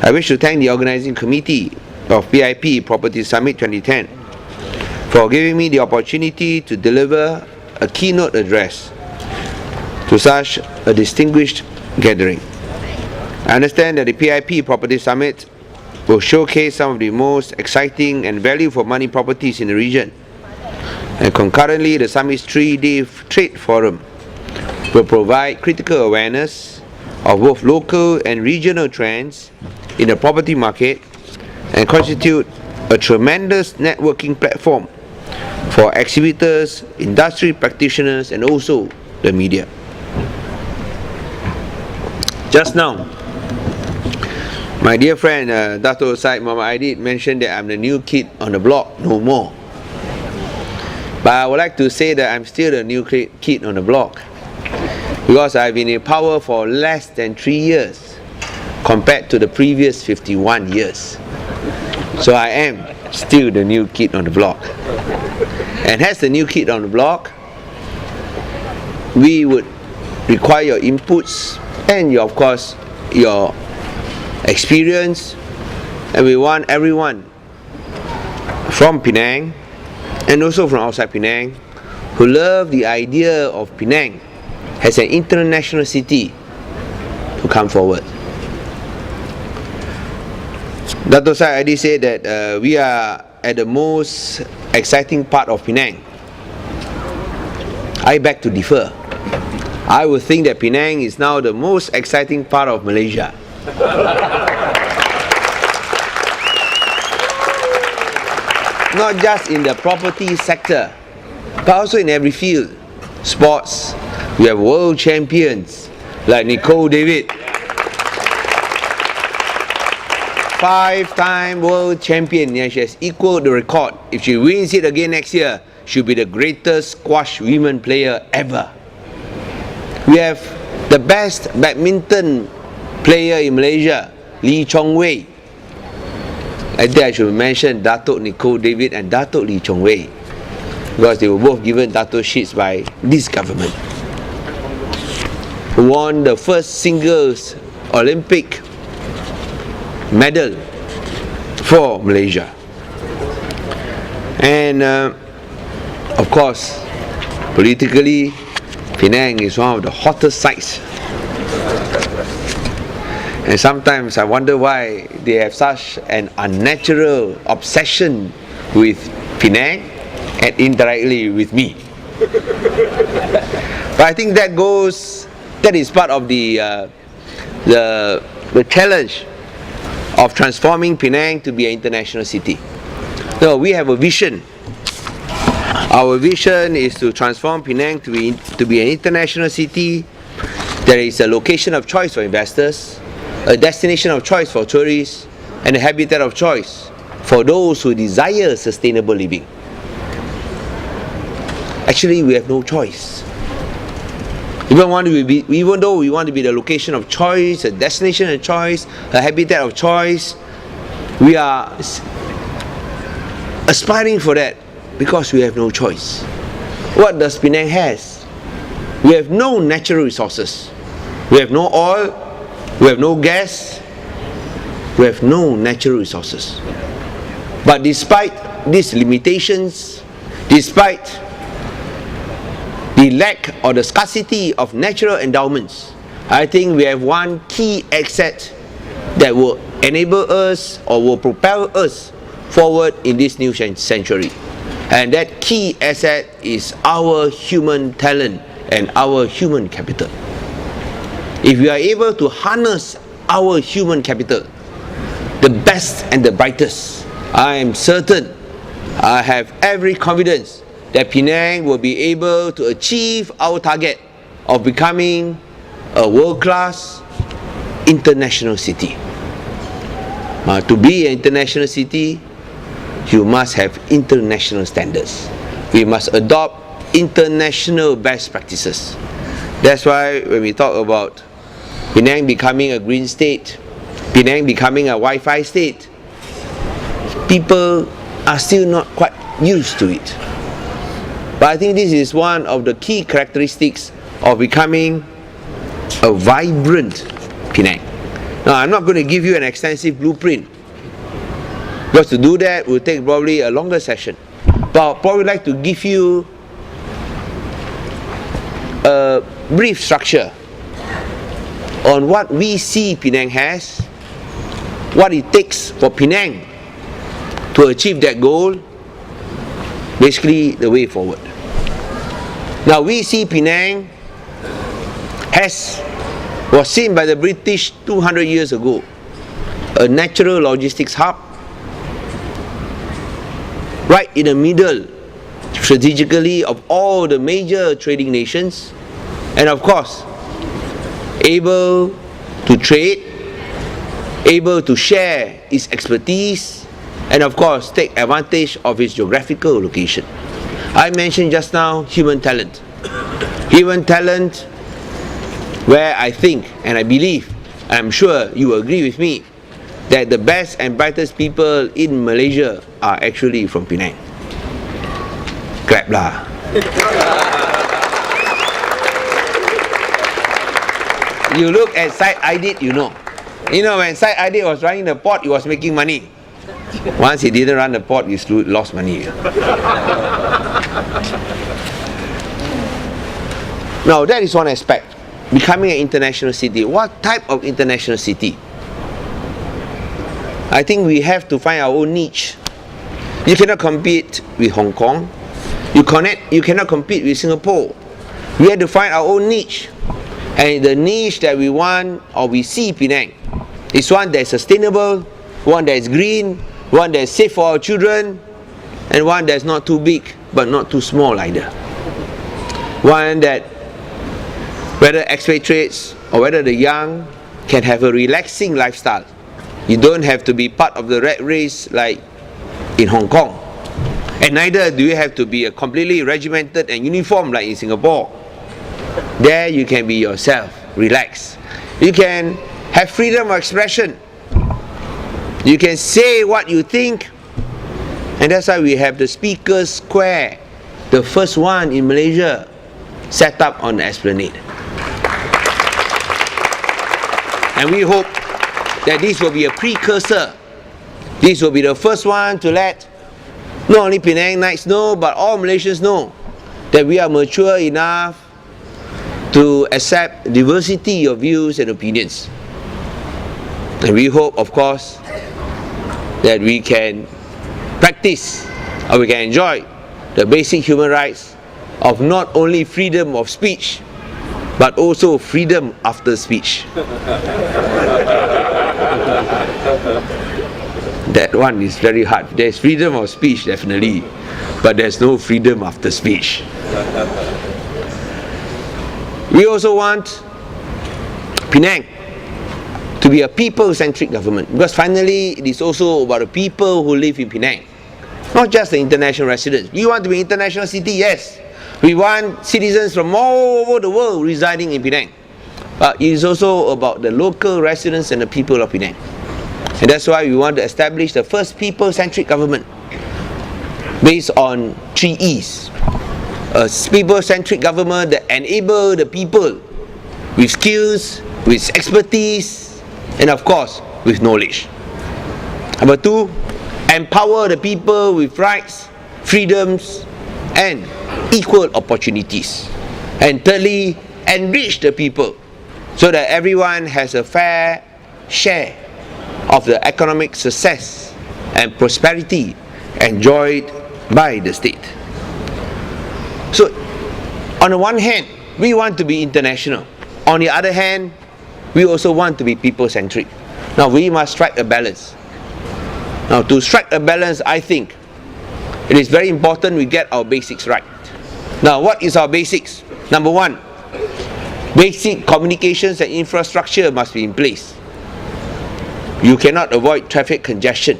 I wish to thank the organising committee of PIP Property Summit 2010 for giving me the opportunity to deliver a keynote address to such a distinguished gathering. I understand that the PIP Property Summit will showcase some of the most exciting and value for money properties in the region, and concurrently the summit's 3-day trade forum will provide critical awareness of both local and regional trends in the property market and constitute a tremendous networking platform for exhibitors, industry practitioners, and also the media. Just now, my dear friend Dato' Syed Muhammad Aidid mentioned that I'm the new kid on the block, no more. But I would like to say that I'm still the new kid on the block, because I've been in power for less than 3 years compared to the previous 51 years. So I am still the new kid on the block. And as the new kid on the block, we would require your inputs and of course your experience, and we want everyone from Penang and also from outside Penang who love the idea of Penang as an international city to come forward. Dato' Syed Aidid said that we are at the most exciting part of Penang. I beg to differ. I would think that Penang is now the most exciting part of Malaysia. Not just in the property sector, but also in every field. Sports, we have world champions like Nicole David, 5-time world champion. Yeah, she has equaled the record. If she wins it again next year, she'll be the greatest squash women player ever. We have the best badminton player in Malaysia, Lee Chong Wei. I think I should mention Dato' Nicole David and Dato' Lee Chong Wei, because they were both given Dato' sheets by this government, who won the first singles Olympic medal for Malaysia. And of course, politically, Penang is one of the hottest sites. And sometimes I wonder why they have such an unnatural obsession with Penang and indirectly with me. But I think that is part of the challenge of transforming Penang to be an international city. No, we have a vision. Our vision is to transform Penang to be an international city that is a location of choice for investors, a destination of choice for tourists, and a habitat of choice for those who desire sustainable living. Actually, we have no choice. Even though we want to be the location of choice, a destination of choice, a habitat of choice, we are aspiring for that because we have no choice. What does Penang has? We have no natural resources. We have no oil, we have no gas, we have no natural resources. But despite these limitations, despite the lack or the scarcity of natural endowments, I think we have one key asset that will enable us or will propel us forward in this new century. And that key asset is our human talent and our human capital. If we are able to harness our human capital, the best and the brightest, I am certain, I have every confidence that Penang will be able to achieve our target of becoming a world-class international city. To be an international city, you must have international standards. We must adopt international best practices. That's why when we talk about Penang becoming a green state, Penang becoming a Wi-Fi state, people are still not quite used to it. But I think this is one of the key characteristics of becoming a vibrant Penang. Now, I'm not going to give you an extensive blueprint, because to do that will take probably a longer session. But I'll probably like to give you a brief structure on what we see Penang has, what it takes for Penang to achieve that goal, basically the way forward. Now, we see Penang was seen by the British 200 years ago, a natural logistics hub, right in the middle, strategically, of all the major trading nations, and of course, able to trade, able to share its expertise, and of course, take advantage of its geographical location. I mentioned just now human talent. Human talent where I think, and I believe, I'm sure you agree with me, that the best and brightest people in Malaysia are actually from Penang. Clap lah. You look at Syed Aidid, you know. You know, when Syed Aidid was running the port, he was making money. Once he didn't run the port, he lost money. Now, that is one aspect. Becoming an international city. What type of international city? I think we have to find our own niche. You cannot compete with Hong Kong. You cannot compete with Singapore. We have to find our own niche. And the niche that we want, or we see Penang, is one that is sustainable, one that is green, one that is safe for our children, and one that is not too big but not too small either. One that, whether expatriates or whether the young, can have a relaxing lifestyle. You don't have to be part of the rat race like in Hong Kong, and neither do you have to be a completely regimented and uniform like in Singapore. There you can be yourself, relax. You can have freedom of expression. You can say what you think, and that's why we have the Speaker's Square, the first one in Malaysia, set up on the Esplanade. And we hope that this will be a precursor. This will be the first one to let not only Penangites know, but all Malaysians know that we are mature enough to accept diversity of views and opinions. And we hope, of course, that we can practice, or we can enjoy the basic human rights of not only freedom of speech, but also freedom after speech. That one is very hard. There's freedom of speech, definitely, but there's no freedom after speech. We also want Penang to be a people-centric government, because finally it is also about the people who live in Penang, not just the international residents. We want to be an international city, yes. We want citizens from all over the world residing in Penang, but it is also about the local residents and the people of Penang. And that's why we want to establish the first people-centric government based on 3 E's. A people-centric government that enable the people with skills, with expertise, and of course with knowledge. Number 2, empower the people with rights, freedoms, and equal opportunities. And thirdly, enrich the people so that everyone has a fair share of the economic success and prosperity enjoyed by the state. So, on the one hand, we want to be international. On the other hand, we also want to be people-centric. Now, we must strike a balance. Now, to strike a balance, I think it is very important we get our basics right. Now, what is our basics? Number 1, basic communications and infrastructure must be in place. You cannot avoid traffic congestion,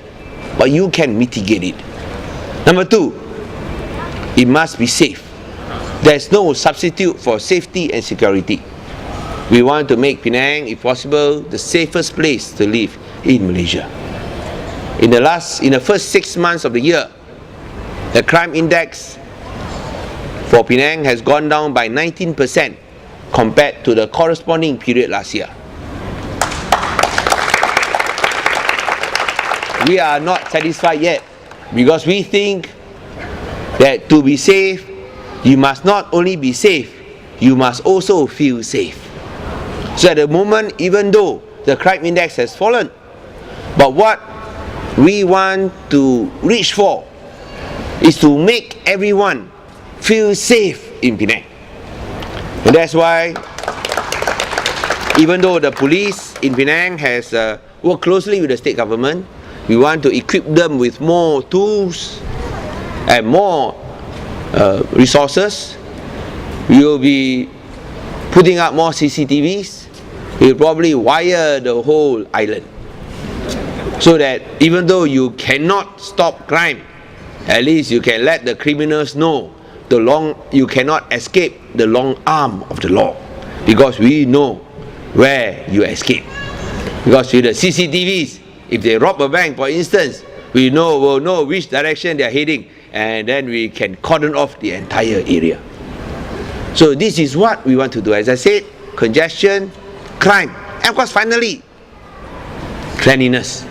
but you can mitigate it. Number 2, it must be safe. There is no substitute for safety and security. We want to make Penang, if possible, the safest place to live in Malaysia. In the first 6 months of the year, the crime index for Penang has gone down by 19% compared to the corresponding period last year. we are not satisfied yet, because we think that to be safe, you must not only be safe, you must also feel safe. So at the moment, even though the crime index has fallen, but what we want to reach for is to make everyone feel safe in Penang. And that's why, even though the police in Penang has worked closely with the state government, we want to equip them with more tools and more resources. We will be putting up more CCTVs. We will probably wire the whole island, so that even though you cannot stop crime, at least you can let the criminals know you cannot escape the long arm of the law, because we know where you escape. Because with the CCTVs, if they rob a bank, for instance, will know which direction they are heading, and then we can cordon off the entire area. So this is what we want to do. As I said, congestion, crime, and of course finally, cleanliness.